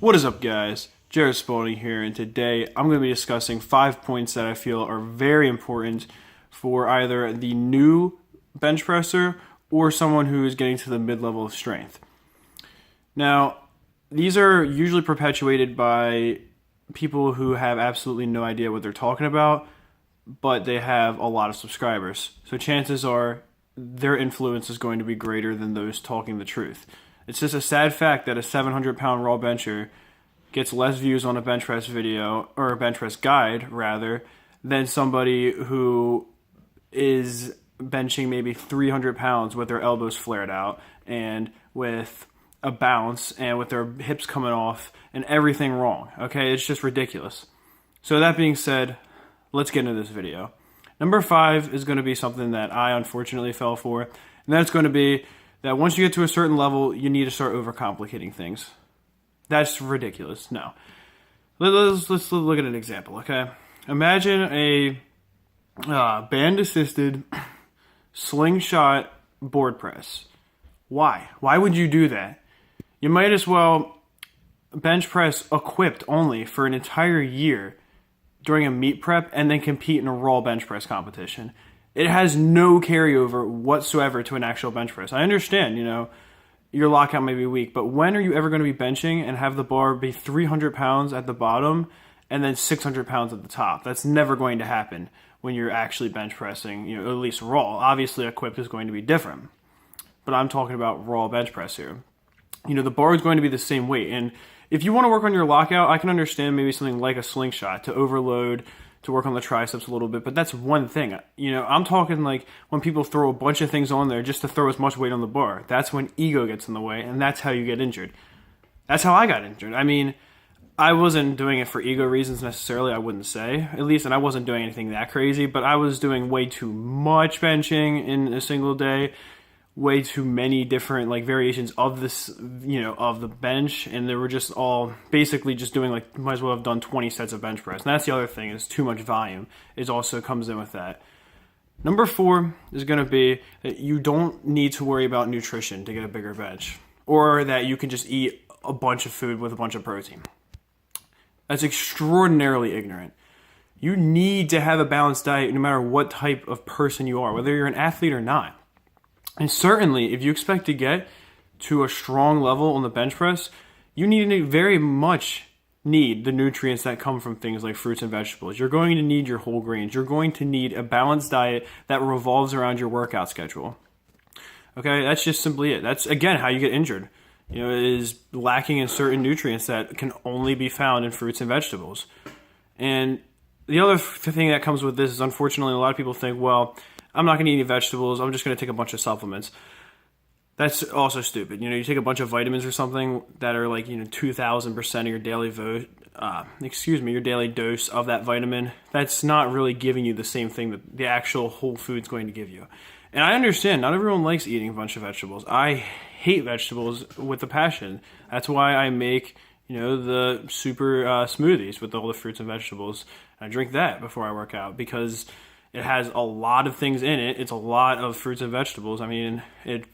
What is up, guys? Jared Spalding here, and today I'm going to be discussing 5 points that I feel are very important for either the new bench presser or someone who is getting to the mid-level of strength. Now, these are usually perpetuated by people who have absolutely no idea what they're talking about, but they have a lot of subscribers. So chances are their influence is going to be greater than those talking the truth. It's just a sad fact that a 700-pound raw bencher gets less views on a bench press video, or a bench press guide, rather, than somebody who is benching maybe 300 pounds with their elbows flared out and with a bounce and with their hips coming off and everything wrong. Okay, it's just ridiculous. So that being said, let's get into this video. Number 5 is going to be something that I unfortunately fell for, and that's going to be that once you get to a certain level, you need to start overcomplicating things. That's ridiculous. No. Let's look at an example, okay? Imagine a band-assisted slingshot board press. Why? Why would you do that? You might as well bench press equipped only for an entire year during a meet prep and then compete in a raw bench press competition. It has no carryover whatsoever to an actual bench press. I understand, your lockout may be weak, but when are you ever going to be benching and have the bar be 300 pounds at the bottom and then 600 pounds at the top? That's never going to happen when you're actually bench pressing, at least raw. Obviously, equipped is going to be different, but I'm talking about raw bench press here. The bar is going to be the same weight, and if you want to work on your lockout, I can understand maybe something like a slingshot to overload, to work on the triceps a little bit, but that's one thing. I'm talking like when people throw a bunch of things on there just to throw as much weight on the bar. That's when ego gets in the way, and that's how you get injured. That's how I got injured. I wasn't doing it for ego reasons necessarily, I wouldn't say, at least, and I wasn't doing anything that crazy, but I was doing way too much benching in a single day, way too many different variations of this, of the bench, and they were just all basically just doing might as well have done 20 sets of bench press. And that's the other thing, is too much volume is also comes in with that. Number 4 is going to be that you don't need to worry about nutrition to get a bigger bench, or that you can just eat a bunch of food with a bunch of protein. That's extraordinarily ignorant. You need to have a balanced diet no matter what type of person you are, whether you're an athlete or not. And certainly, if you expect to get to a strong level on the bench press, you very much need the nutrients that come from things like fruits and vegetables. You're going to need your whole grains. You're going to need a balanced diet that revolves around your workout schedule. Okay, that's just simply it. That's, again, how you get injured. It is lacking in certain nutrients that can only be found in fruits and vegetables. And the other thing that comes with this is, unfortunately, a lot of people think, well, I'm not going to eat any vegetables, I'm just going to take a bunch of supplements. That's also stupid. You take a bunch of vitamins or something that are 2,000% of your daily dose of that vitamin. That's not really giving you the same thing that the actual whole food's going to give you. And I understand, not everyone likes eating a bunch of vegetables. I hate vegetables with a passion. That's why I make, the super smoothies with all the fruits and vegetables. I drink that before I work out because it has a lot of things in it. It's a lot of fruits and vegetables. It's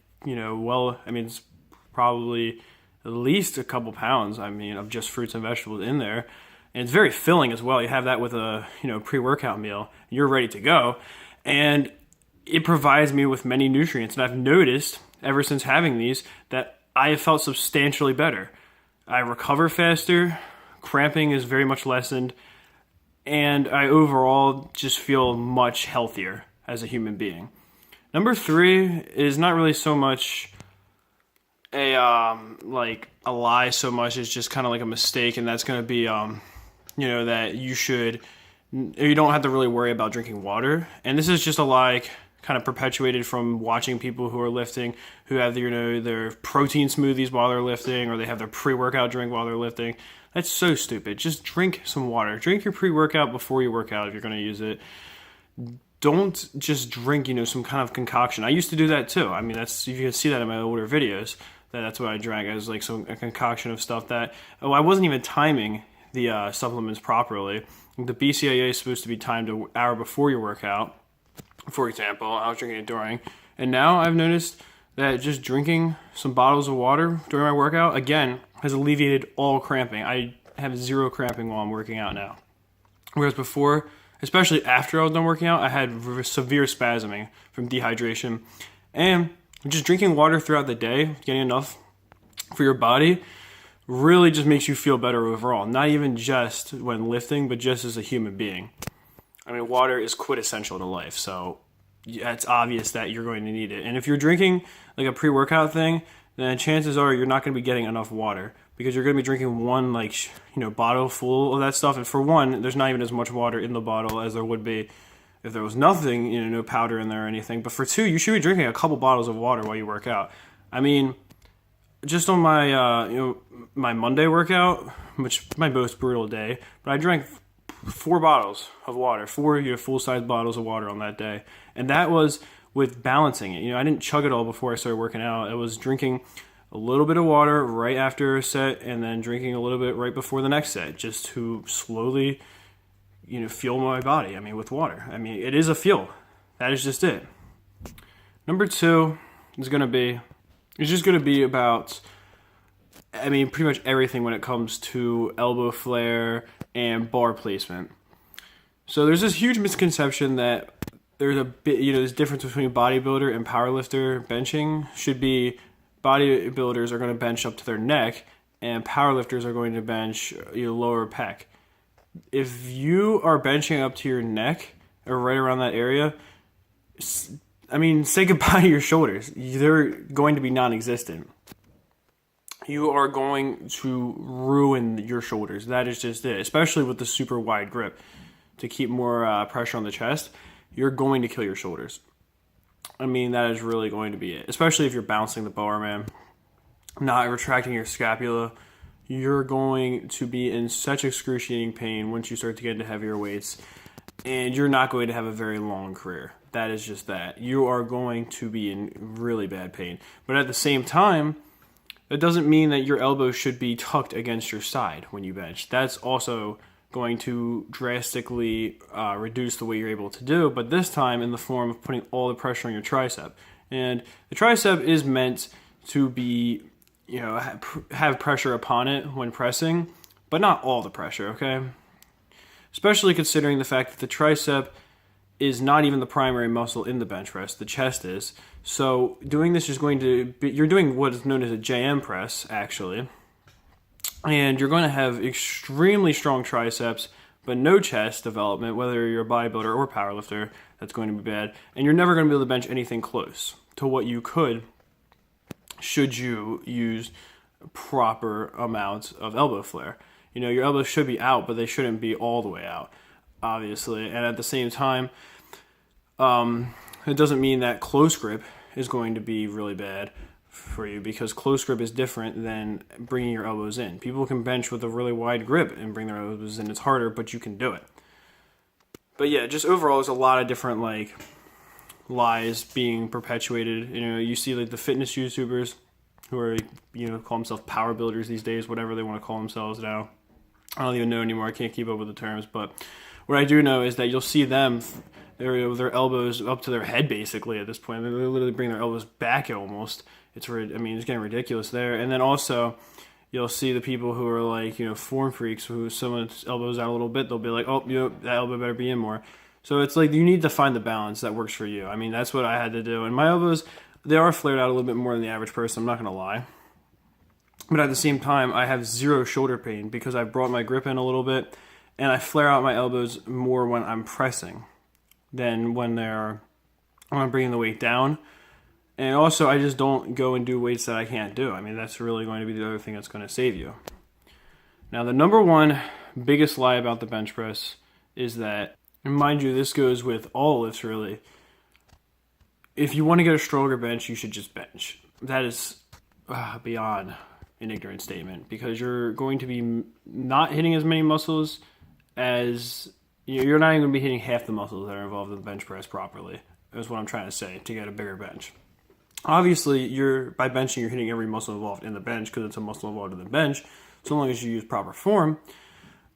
probably at least a couple pounds, of just fruits and vegetables in there. And it's very filling as well. You have that with a, pre-workout meal. You're ready to go. And it provides me with many nutrients. And I've noticed, ever since having these, that I have felt substantially better. I recover faster. Cramping is very much lessened. And I overall just feel much healthier as a human being. Number 3 is not really so much a lie so much as just kind of like a mistake, and that's going to be that you don't have to really worry about drinking water. And this is just a lie kind of perpetuated from watching people who are lifting, who have their protein smoothies while they're lifting, or they have their pre-workout drink while they're lifting. That's so stupid. Just drink some water. Drink your pre-workout before you work out if you're going to use it. Don't just drink, some kind of concoction. I used to do that too. You can see that in my older videos. That's what I drank. It was a concoction of stuff that, I wasn't even timing the supplements properly. The BCAA is supposed to be timed an hour before your workout. For example, I was drinking it during. And now I've noticed that just drinking some bottles of water during my workout, again, has alleviated all cramping. I have zero cramping while I'm working out now. Whereas before, especially after I was done working out, I had severe spasming from dehydration. And just drinking water throughout the day, getting enough for your body, really just makes you feel better overall. Not even just when lifting, but just as a human being. I mean, water is quintessential to life, so it's obvious that you're going to need it. And if you're drinking like a pre-workout thing, then chances are you're not going to be getting enough water because you're going to be drinking one bottle full of that stuff. And for one, there's not even as much water in the bottle as there would be if there was nothing, no powder in there or anything. But for two, you should be drinking a couple bottles of water while you work out. I mean, just on my my Monday workout, which is my most brutal day, but I drank 4 bottles of water, 4 full-size bottles of water on that day. And that was with balancing it. I didn't chug it all before I started working out. I was drinking a little bit of water right after a set and then drinking a little bit right before the next set just to slowly, fuel my body. With water. It is a fuel. That is just it. Number 2 is just going to be about, pretty much everything when it comes to elbow flare and bar placement. So there's this huge misconception that there's a bit, this difference between bodybuilder and powerlifter benching should be bodybuilders are going to bench up to their neck and powerlifters are going to bench your lower pec. If you are benching up to your neck or right around that area, say goodbye to your shoulders. They're going to be non-existent. You are going to ruin your shoulders. That is just it, especially with the super wide grip to keep more pressure on the chest. You're going to kill your shoulders. That is really going to be it, especially if you're bouncing the bar, man. Not retracting your scapula. You're going to be in such excruciating pain once you start to get into heavier weights, and you're not going to have a very long career. That is just that. You are going to be in really bad pain. But at the same time, that doesn't mean that your elbow should be tucked against your side when you bench. That's also going to drastically reduce the weight you're able to do, but this time in the form of putting all the pressure on your tricep. And the tricep is meant to be, have pressure upon it when pressing, but not all the pressure, okay? Especially considering the fact that the tricep is not even the primary muscle in the bench press, the chest is. So doing this is going to be, you're doing what is known as a JM press, actually. And you're going to have extremely strong triceps, but no chest development, whether you're a bodybuilder or powerlifter. That's going to be bad. And you're never going to be able to bench anything close to what you could should you use proper amounts of elbow flare. Your elbows should be out, but they shouldn't be all the way out, obviously. And at the same time, it doesn't mean that close grip is going to be really bad for you, because close grip is different than bringing your elbows in. People can bench with a really wide grip and bring their elbows in. It's harder, but you can do it. But yeah, just overall, there's a lot of different lies being perpetuated. You see the fitness YouTubers who are call themselves power builders these days, whatever they want to call themselves now. I don't even know anymore. I can't keep up with the terms, but what I do know is that you'll see them with their elbows up to their head basically at this point. They literally bring their elbows back almost. It's getting ridiculous there. And then also, you'll see the people who are form freaks, who someone's elbows out a little bit, they'll be like, oh, that elbow better be in more. So it's you need to find the balance that works for you. That's what I had to do. And my elbows, they are flared out a little bit more than the average person, I'm not going to lie. But at the same time, I have zero shoulder pain because I brought my grip in a little bit, and I flare out my elbows more when I'm pressing than when I'm bringing the weight down. And also, I just don't go and do weights that I can't do. That's really going to be the other thing that's going to save you. Now, the number one biggest lie about the bench press is that, and mind you, this goes with all lifts really, if you want to get a stronger bench, you should just bench. That is beyond an ignorant statement, because you're going to be not hitting as many muscles as, you're not even going to be hitting half the muscles that are involved in the bench press properly, is what I'm trying to say, to get a bigger bench. Obviously, by benching, you're hitting every muscle involved in the bench because it's a muscle involved in the bench, so long as you use proper form.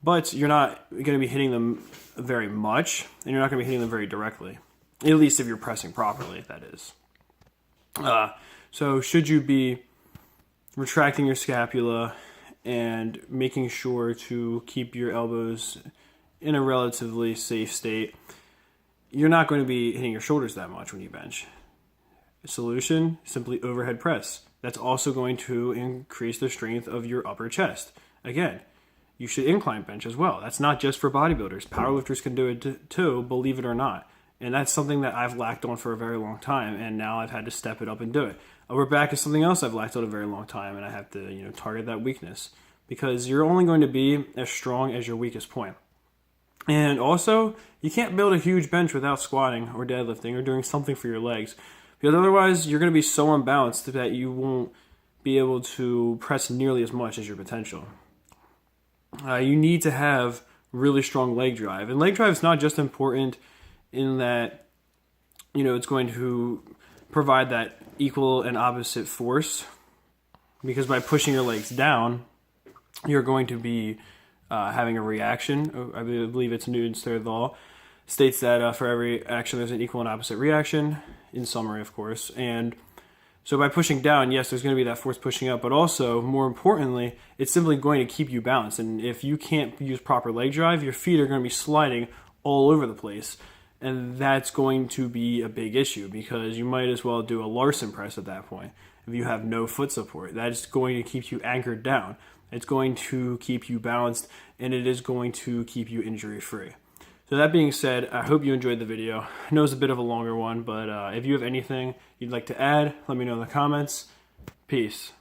But you're not going to be hitting them very much, and you're not going to be hitting them very directly. At least if you're pressing properly, that is. So should you be retracting your scapula and making sure to keep your elbows in a relatively safe state, you're not going to be hitting your shoulders that much when you bench. Solution, simply overhead press. That's also going to increase the strength of your upper chest. Again, you should incline bench as well. That's not just for bodybuilders. Powerlifters can do it too, believe it or not. And that's something that I've lacked on for a very long time, and now I've had to step it up and do it. Upper back is something else I've lacked on a very long time, and I have to, target that weakness, because you're only going to be as strong as your weakest point. And also, you can't build a huge bench without squatting or deadlifting or doing something for your legs, because otherwise you're going to be so unbalanced that you won't be able to press nearly as much as your potential. You need to have really strong leg drive. And leg drive is not just important in that, it's going to provide that equal and opposite force, because by pushing your legs down, you're going to be having a reaction. I believe it's Newton's third law, states that for every action there's an equal and opposite reaction, in summary, of course. And so by pushing down, yes, there's going to be that force pushing up, but also, more importantly, it's simply going to keep you balanced. And if you can't use proper leg drive, your feet are going to be sliding all over the place. And that's going to be a big issue, because you might as well do a Larson press at that point if you have no foot support. That's going to keep you anchored down. It's going to keep you balanced, and it is going to keep you injury-free. So that being said, I hope you enjoyed the video. I know it's a bit of a longer one, but if you have anything you'd like to add, let me know in the comments. Peace.